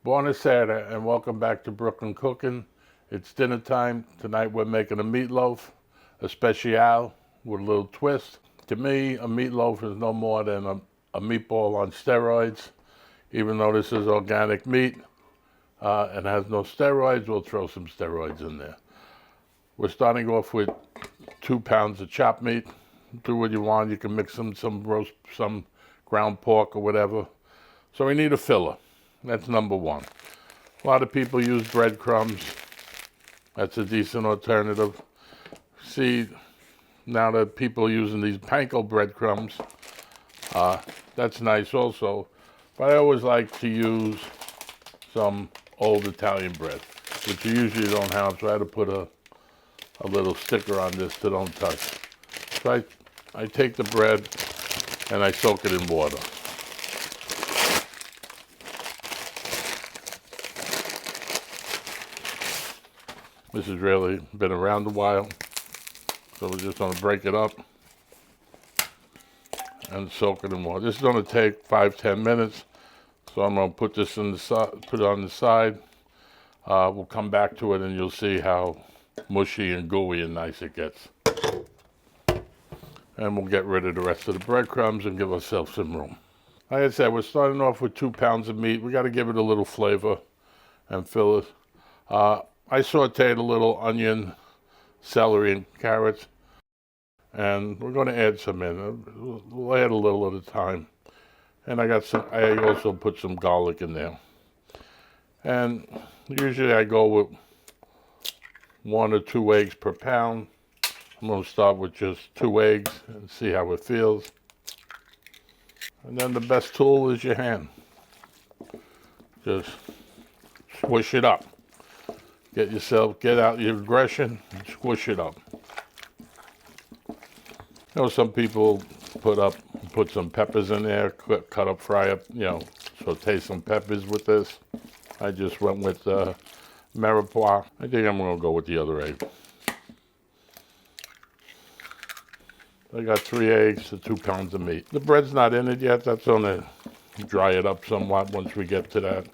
Buonasera and welcome back to Brooklyn Cooking. It's dinner time. Tonight we're making a meatloaf, Especial, with a little twist. To me, a meatloaf is no more than a meatball on steroids. Even though this is organic meat and has no steroids, we'll throw some steroids in there. We're starting off with 2 pounds of chopped meat. Do what you want. You can mix some roast, some ground pork or whatever. So we need a filler. That's number one. A lot of people use breadcrumbs. That's a decent alternative. See, now that people are using these panko breadcrumbs, that's nice also. But I always like to use some old Italian bread, which you usually don't have, so I had to put a little sticker on this to don't touch. So I take the bread and I soak it in water. This has really been around a while, so we're just going to break it up and soak it in water. This is going to take 5-10 minutes, so I'm going to put this put it on the side. We'll come back to it and you'll see how mushy and gooey and nice it gets. And we'll get rid of the rest of the breadcrumbs and give ourselves some room. Like I said, we're starting off with 2 pounds of meat. We got to give it a little flavor and fill it. I sauteed a little onion, celery, and carrots, and we're going to add some in. We'll add a little at a time. And I also put some garlic in there. And usually I go with 1 or 2 eggs per pound. I'm going to start with just 2 eggs and see how it feels. And then the best tool is your hand. Just squish it up. Get out your aggression and squish it up. You know, some people put some peppers in there, cut up, fry up, saute some peppers with this. I just went with mirepoix. I think I'm going to go with the other egg. I got 3 eggs to 2 pounds of meat. The bread's not in it yet. That's going to dry it up somewhat once we get to that.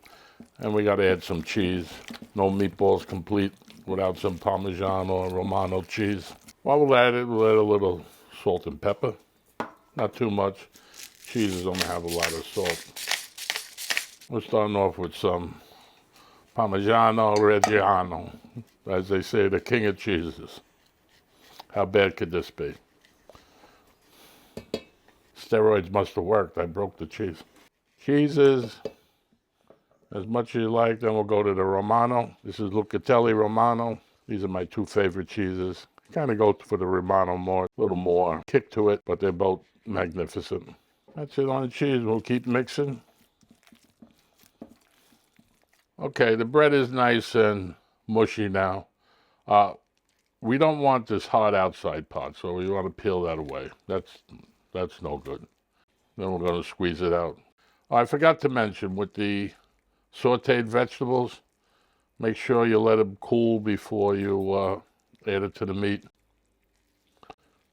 And we got to add some cheese. No meatballs complete without some Parmesan or Romano cheese. While we'll add it, we'll add a little salt and pepper. Not too much. Cheese is going to have a lot of salt. We're starting off with some Parmigiano Reggiano. As they say, the king of cheeses. How bad could this be? Steroids must have worked. I broke the cheese. Cheeses, as much as you like. Then we'll go to the Romano. This is Lucatelli Romano. These are my 2 favorite cheeses. Kind of go for the Romano more, a little more kick to it, but they're both magnificent. That's it on the cheese. We'll keep mixing. Okay, the bread is nice and mushy now. We don't want this hard outside part, so we want to peel that away. That's no good. Then we're going to squeeze it out. Oh, I forgot to mention, with the sauteed vegetables, make sure you let them cool before you add it to the meat.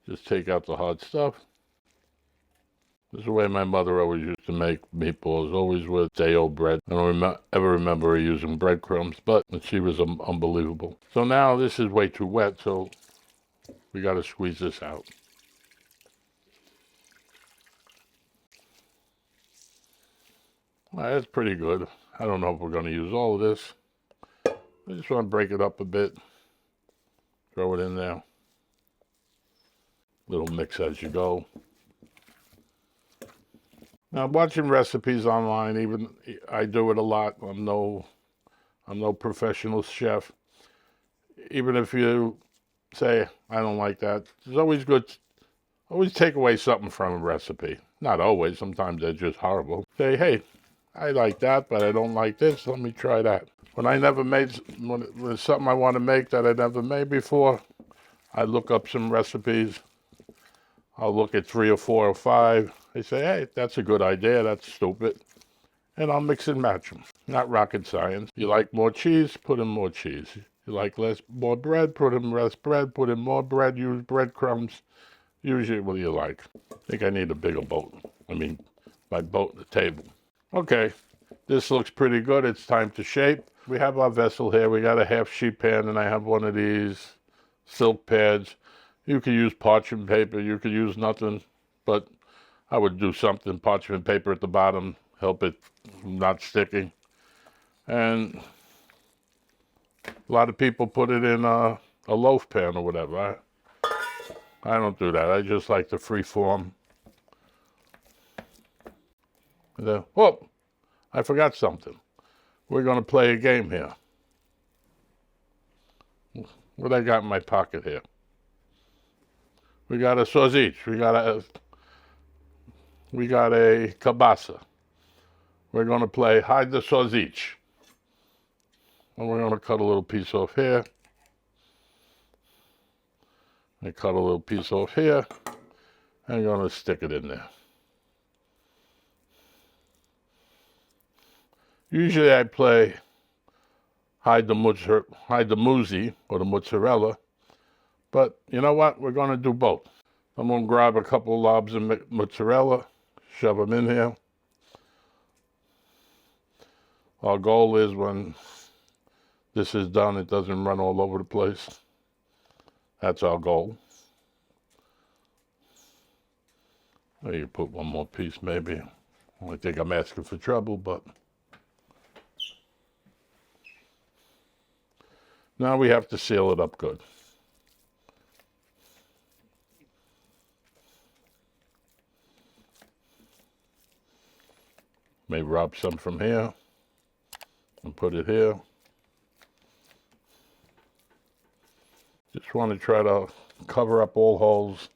Just take out the hard stuff. This is the way my mother always used to make meatballs, always with day-old bread. I don't ever remember her using breadcrumbs, but she was unbelievable. So now this is way too wet, so we got to squeeze this out. That's pretty good. I don't know if we're going to use all of this. I just want to break it up a bit. Throw it in there. Little mix as you go. Now, watching recipes online, even I do it a lot. I'm no professional chef. Even if you say, I don't like that, it's always good. Always take away something from a recipe. Not always. Sometimes they're just horrible. Say, hey, I like that, but I don't like this. Let me try that. When there's something I want to make that I never made before, I look up some recipes. I'll look at 3 or 4 or 5. They say, hey, that's a good idea. That's stupid. And I'll mix and match them. Not rocket science. You like more cheese? Put in more cheese. You like more bread? Put in less bread. Put in more bread. Use breadcrumbs. Usually what do you like? I think I need a bigger boat. I mean, my boat, the table. Okay, This looks pretty good. It's time to shape. We have our vessel here. We got a half sheet pan, and I have one of these silk pads. You could use parchment paper. You could use nothing, but I would do something. Parchment paper at the bottom, help it from not sticking. And a lot of people put it in a loaf pan or whatever. I don't do that. I just like the free form. Oh, I forgot something. We're going to play a game here. What I got in my pocket here? We got a sausage. We got a kielbasa. We're going to play hide the sausage. And we're going to cut a little piece off here. I cut a little piece off here. I'm going to stick it in there. Usually I play hide the muzzi or the mozzarella. But you know what? We're going to do both. I'm going to grab a couple of lobs of mozzarella, shove them in here. Our goal is when this is done, it doesn't run all over the place. That's our goal. Maybe you put one more piece, maybe. I think I'm asking for trouble, but now we have to seal it up good. Maybe rob some from here and put it here. Just want to try to cover up all holes,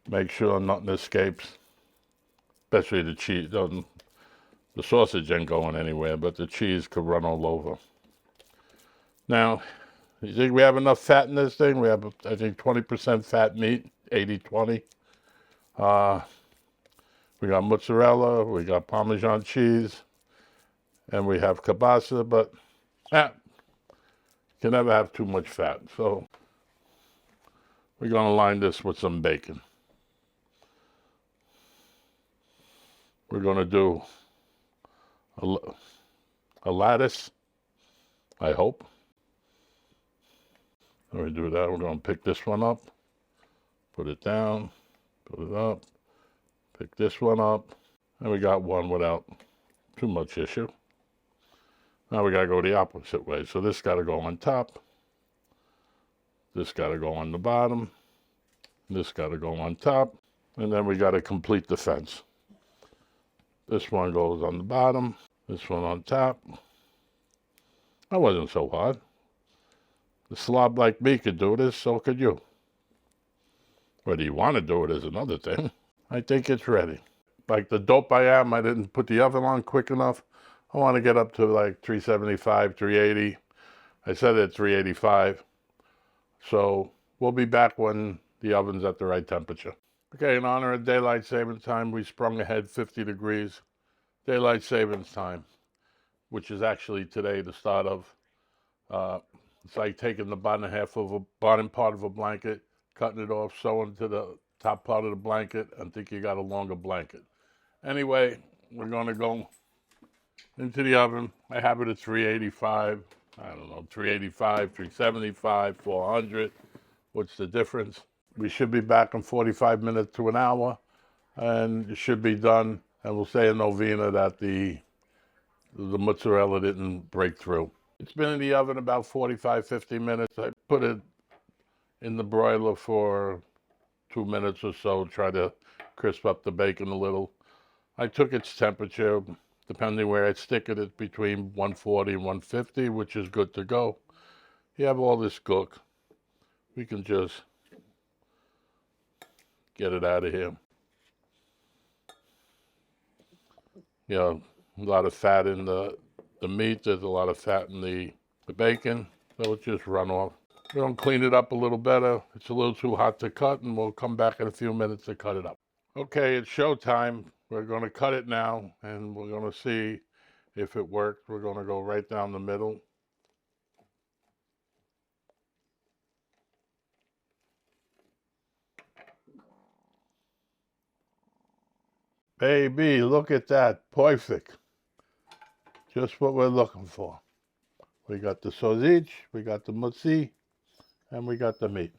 make sure nothing escapes, especially the cheese. The sausage ain't going anywhere, but the cheese could run all over. Now, you think we have enough fat in this thing? We have, I think, 20% fat meat, 80-20. We got mozzarella, we got Parmesan cheese, and we have kielbasa, but can never have too much fat. So we're going to line this with some bacon. We're going to do a lattice, I hope. When we do that, we're going to pick this one up, put it down, put it up, pick this one up, and we got one without too much issue. Now we got to go the opposite way. So this got to go on top, this got to go on the bottom, this got to go on top, and then we got to complete the fence. This one goes on the bottom, this one on top. That wasn't so hard. The slob like me could do this, so could you. Whether you want to do it is another thing. I think it's ready. Like the dope I am, I didn't put the oven on quick enough. I want to get up to like 375, 380. I set it at 385. So we'll be back when the oven's at the right temperature. Okay, in honor of daylight savings time, we sprung ahead 50 degrees. Daylight savings time, which is actually today the start of. It's like taking the bottom part of a blanket, cutting it off, sewing to the top part of the blanket, and think you got a longer blanket. Anyway, we're going to go into the oven. I have it at 385. I don't know, 385, 375, 400. What's the difference? We should be back in 45 minutes to an hour, and it should be done. And we'll say a novena that the mozzarella didn't break through. It's been in the oven about 45, 50 minutes. I put it in the broiler for 2 minutes or so, try to crisp up the bacon a little. I took its temperature, depending where I stick it, it's between 140 and 150, which is good to go. You have all this cook. We can just get it out of here. You know, a lot of fat in the meat. There's a lot of fat in the bacon, so it just run off. We're going to clean it up a little better. It's a little too hot to cut, and we'll come back in a few minutes to cut it up. Okay, it's showtime. We're going to cut it now, and we're going to see if it worked. We're going to go right down the middle. Baby, look at that. Perfect. Just what we're looking for. We got the sausage, we got the mozzi, and we got the meat.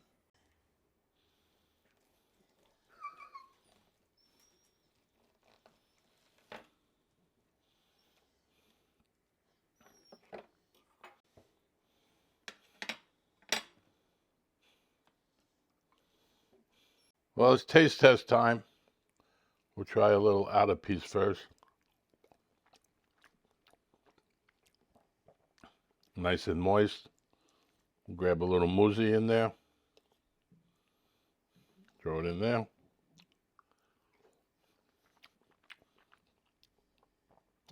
Well, it's taste test time. We'll try a little outer piece first. Nice and moist. We'll grab a little mousse in there. Throw it in there.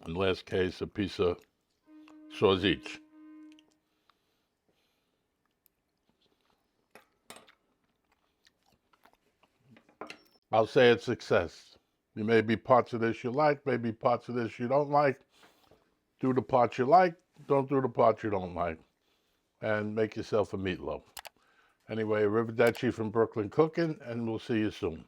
In last case, a piece of sausage. I'll say it's success. There may be parts of this you like, maybe parts of this you don't like. Do the parts you like, don't do the parts you don't like. And make yourself a meatloaf. Anyway, arrivederci from Brooklyn Cooking, and we'll see you soon.